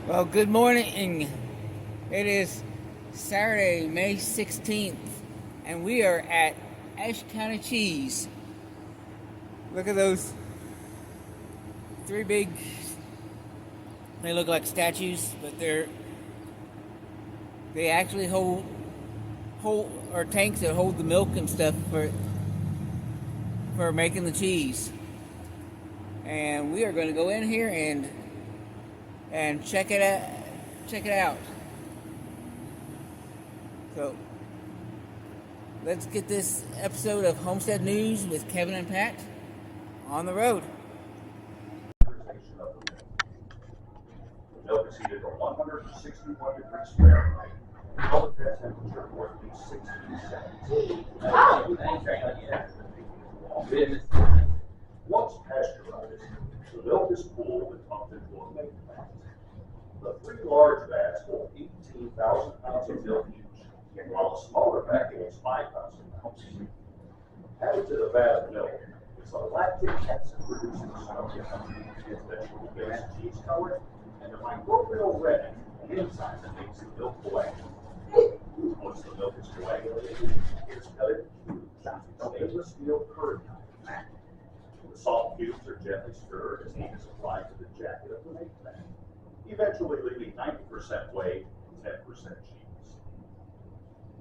Well, good morning. It is Saturday, May 16th, and we are at Ashe County Cheese. Look at those three big, they look like statues, but they actually hold or tanks that hold the milk and stuff for making the cheese. And we are going to go in here and check it out. Check it out. So let's get this episode of Homestead News with Kevin and Pat on the road. The milk is heated to 161 degrees Fahrenheit. Public bed temperature for at least 16 seconds. Once pasteurized, the milk is cooled and pumped into a milk vat. The three large vats hold 18,000 pounds of milk each, while a smaller vat holds 5,000 pounds. Added to the vat of milk is a lactic acid producing substance, vegetable-based cheese color, and a microbial red enzyme that makes the milk coagulate. Once the milk is coagulated, it is cut into cubes, stainless steel curd knife. The salt cubes are gently stirred as heat is applied to the jacket of the milk vat, eventually leaving 90% whey and 10% cheese.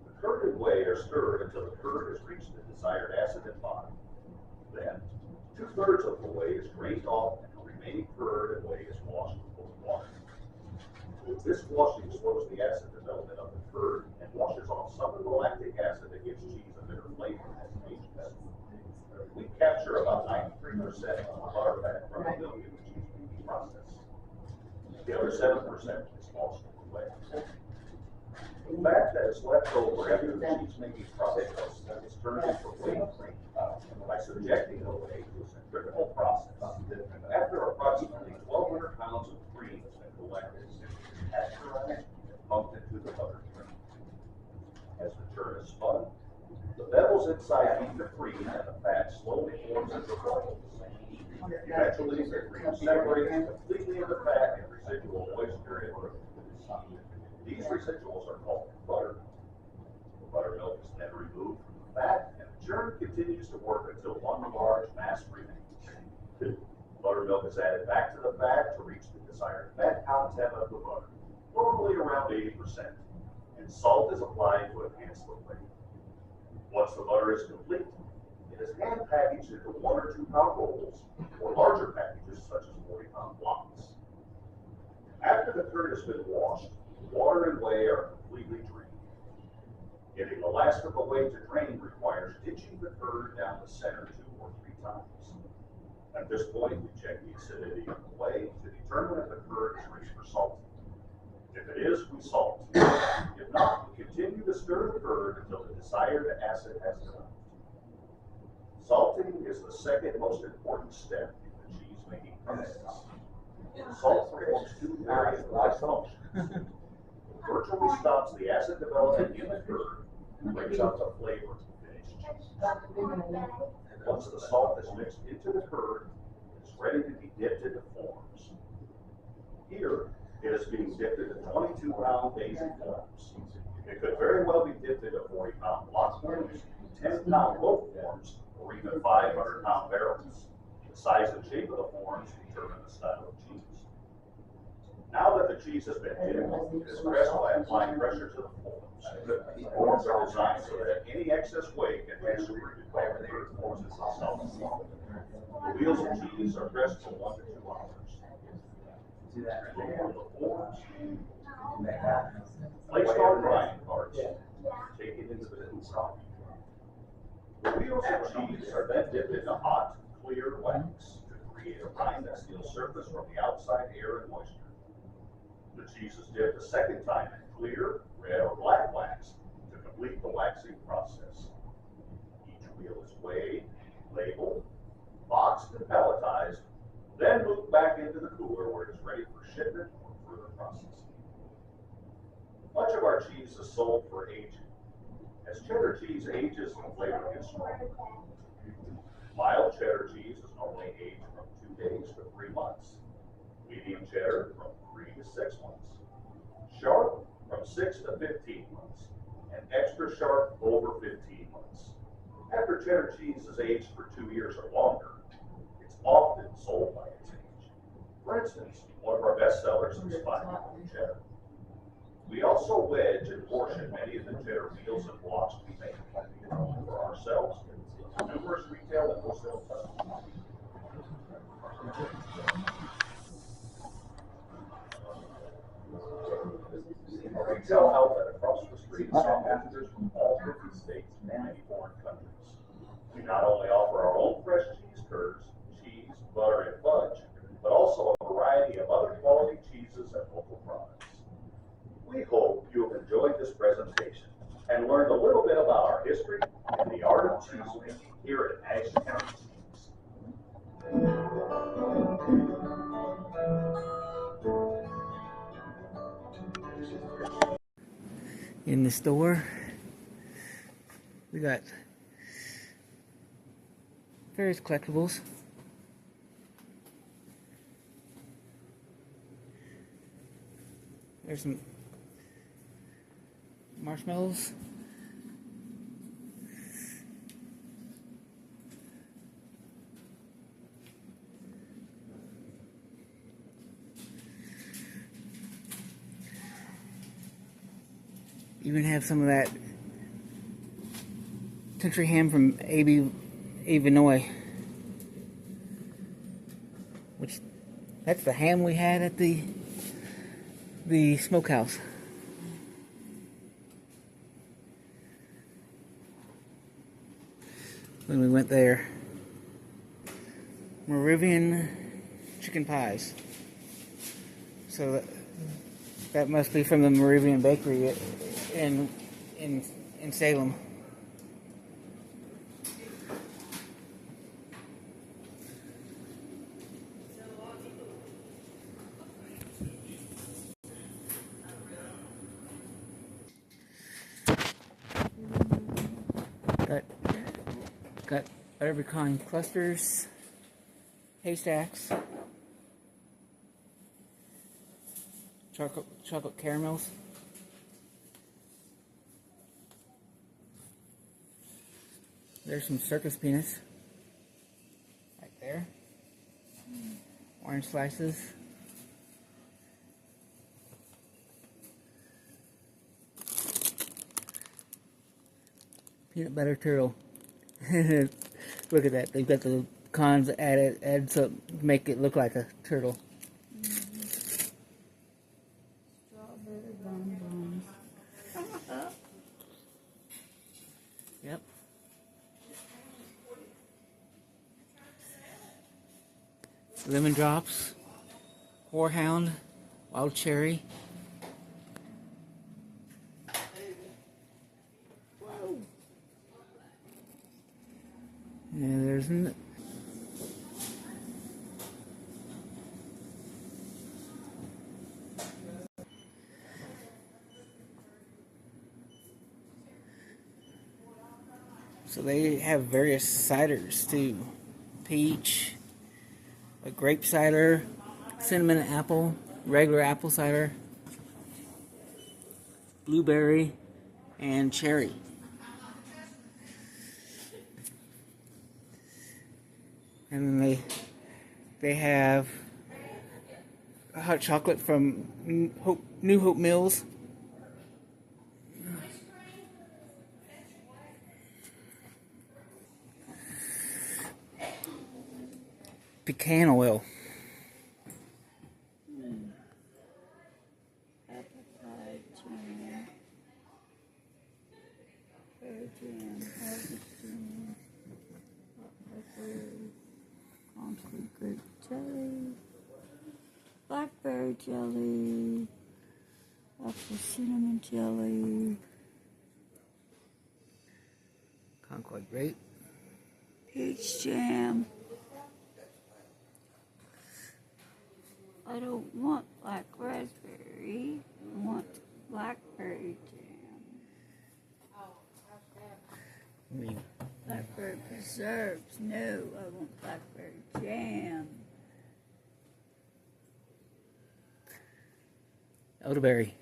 The curd and whey are stirred until the curd has reached the desired acid and body. Then, 2/3 of the whey is drained off and the remaining curd and whey is washed with water. This washing slows the acid development of the curd and washes off some of the lactic acid that gives cheese a bitter flavor as it ages. We capture about 93% of the butter fat from the milk in the cheese making process. The other 7% is lost away. The fat that is left over after the cheese making process is turned into whey by subjecting the whey to a centrifugal process. After approximately 1,200 pounds of cream has been collected, it is pasteurized and pumped into the butter churn. As the churn is spun, the bevels inside feed the cream and the fat slowly forms into bubbles. Eventually, the cream separates completely in the fat and residual moisture in the These residuals are called butter. The buttermilk is then removed from the fat, and the churn continues to work until one large mass remains. Buttermilk is added back to the fat to reach the desired fat content of the butter, normally around 80%, and salt is applied to enhance the flavor. Once the butter is complete, it is hand packaged into 1 or 2 pound rolls, or larger packages such as 40-pound blocks. After the curd has been washed, water and whey are completely drained. Getting the last of the whey to drain requires ditching the curd down the center 2 or 3 times. At this point, we check the acidity of the whey to determine if the curd is ready for salting. If it is, we salt. If not, we continue to stir the curd until the desired acid has developed. Salting is the second most important step in the cheese making process. Salt performs 2 very important functions. It virtually stops the acid development in the curd and brings out the flavor of the finished cheese. Once the salt is mixed into the curd, it is ready to be dipped into forms. Here, it is being dipped into 22-pound daisy forms. It could very well be dipped into 40-pound block forms, 10-pound loaf forms, or even 500-pound barrels. The size and shape of the forms determine the style of cheese. Now that the cheese has been dipped, it is pressed by applying pressure to the forms. The forms are designed so that any excess whey can pass through the curd forms itself. The wheels of cheese are pressed for 1 to 2 hours. The forms placed on grinding carts, taken into the cool coffee. The wheels of cheese are then dipped into hot, clear wax to create a rind that seals surface from the outside air and moisture. The cheese is dipped a second time in clear, red, or black wax to complete the waxing process. Each wheel is weighed, labeled, boxed, and palletized, then moved back into the cooler where it is ready for shipment or further processing. Much of our cheese is sold for aging. As cheddar cheese ages, the flavor gets stronger. Mild cheddar cheese is normally aged from 2 days to 3 months. Medium cheddar from 3 to to 6 months, sharp from 6 to 15 months, and extra sharp over 15 months. After cheddar cheese is aged for 2 years or longer, it's often sold by its age. For instance, one of our best sellers is 5-pound cheddar. We also wedge and portion many of the cheddar wheels and blocks we make for ourselves, numerous retail and wholesale customers. A retail outlet across the street is passengers from all 50 states and many foreign countries. We not only offer our own fresh cheese curds, cheese, butter, and fudge, but also a variety of other quality cheeses and local products. We hope you have enjoyed this presentation and learned a little bit about our history and the art of cheese making here at Ashe County Cheese. In the store, we got various collectibles. There's some marshmallows. Even have some of that country ham from Illinois, which that's the ham we had at the smokehouse. When we went there. Moravian chicken pies. So that must be from the Moravian bakery in Salem. Got every kind: clusters, haystacks, chocolate caramels. There's some circus peanuts right there. Orange slices. Peanut butter turtle. Look at that. They've got the cons added so make it look like a turtle. Strawberry bonbons. Yep. Lemon drops, horehound, wild cherry. Yeah, there's so they have various ciders too. Peach, a grape cider, cinnamon apple, regular apple cider, blueberry, and cherry. And then they have hot chocolate from New Hope Mills. Pecan oil. Apple pie jam. Pear jam. Harvest jam. Hot pepper. Constant grape jelly. Blackberry jelly. Apple cinnamon jelly. Concord grape. Peach jam. I don't want black raspberry. I want blackberry jam. Blackberry preserves. No, I want blackberry jam. elderberry.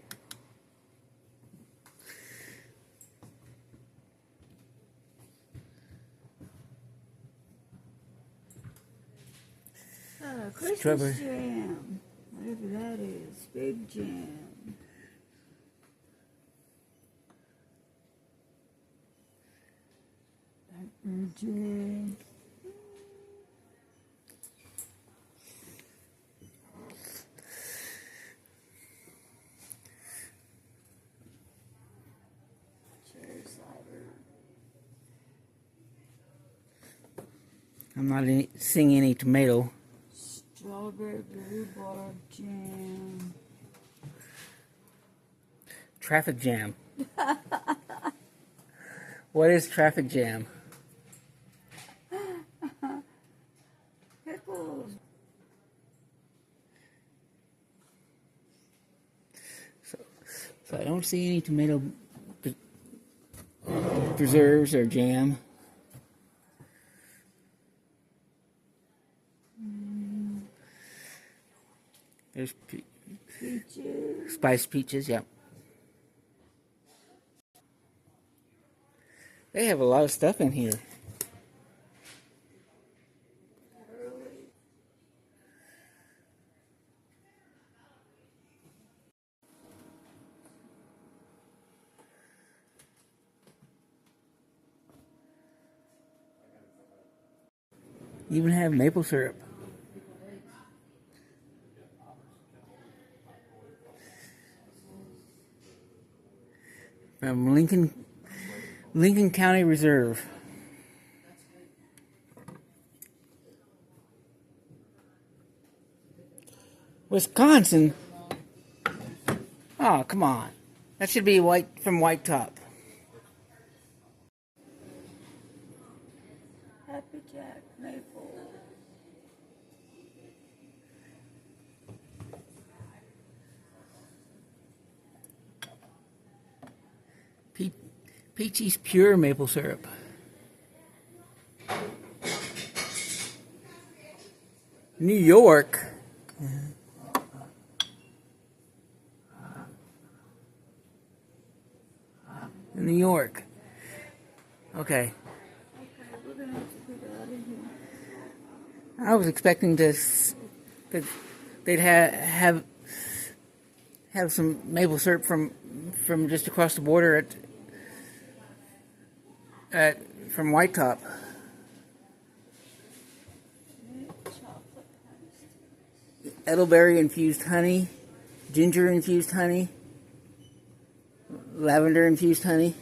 Christmas Strawberry. jam. Whatever that is. Big jam. Blackberry jam. Cherry cider. I'm not seeing any tomato. Strawberry rhubarb jam. Traffic jam. What is traffic jam? Pickles. So I don't see any tomato preserves or jam. There's Peaches. spiced peaches, yep. They have a lot of stuff in here. Even have maple syrup. From Lincoln County Reserve. Wisconsin. Oh, come on. That should be from White Top. Happy Jack maple. Peachy's Pure Maple Syrup. New York. New York. Okay. We're gonna have to put that in here. I was expecting that they'd have some maple syrup from just across the border from White Top. Chocolate pastries. Elderberry infused honey, ginger infused honey, lavender infused honey.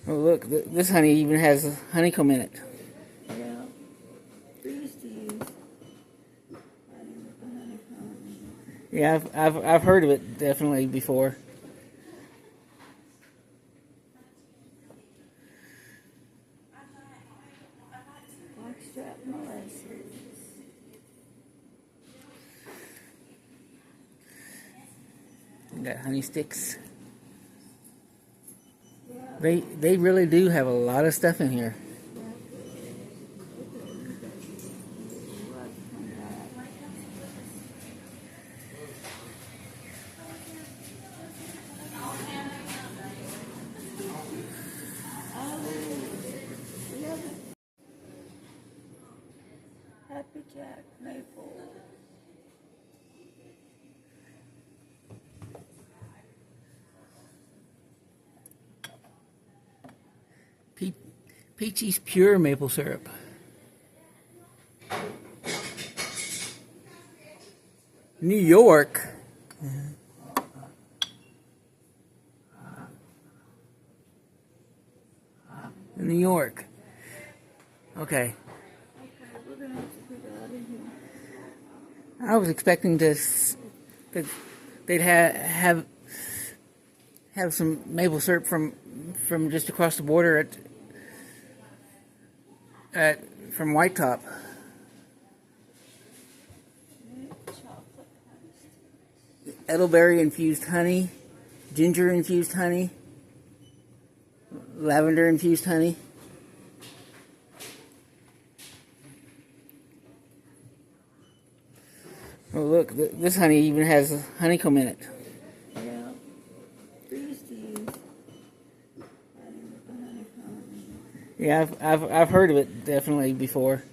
Oh look, this honey even has honeycomb in it. Yeah. We used to use honey with the honeycomb. Yeah, I've heard of it definitely before. Blackstrap molasses. Got honey sticks. They really do have a lot of stuff in here. Happy Jack maple. Peachy's Pure Maple Syrup. New York. New York. Okay. We're gonna have to put that in here. I was expecting that they'd have some maple syrup from just across the border from White Top. Chocolate pastries. Elderberry infused honey, ginger infused honey, lavender infused honey. Oh, look, this honey even has honeycomb in it. Yeah. We used to use honeycomb. Yeah, I've heard of it definitely before.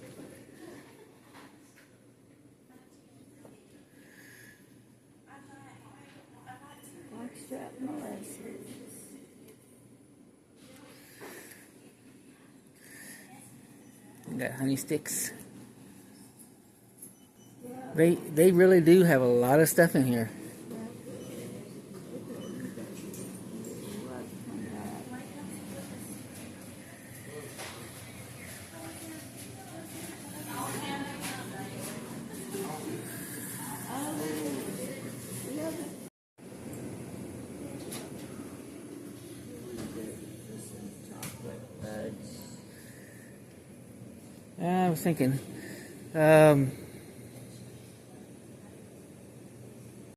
Blackstrap molasses. Got honey sticks. They really do have a lot of stuff in here. I was thinking,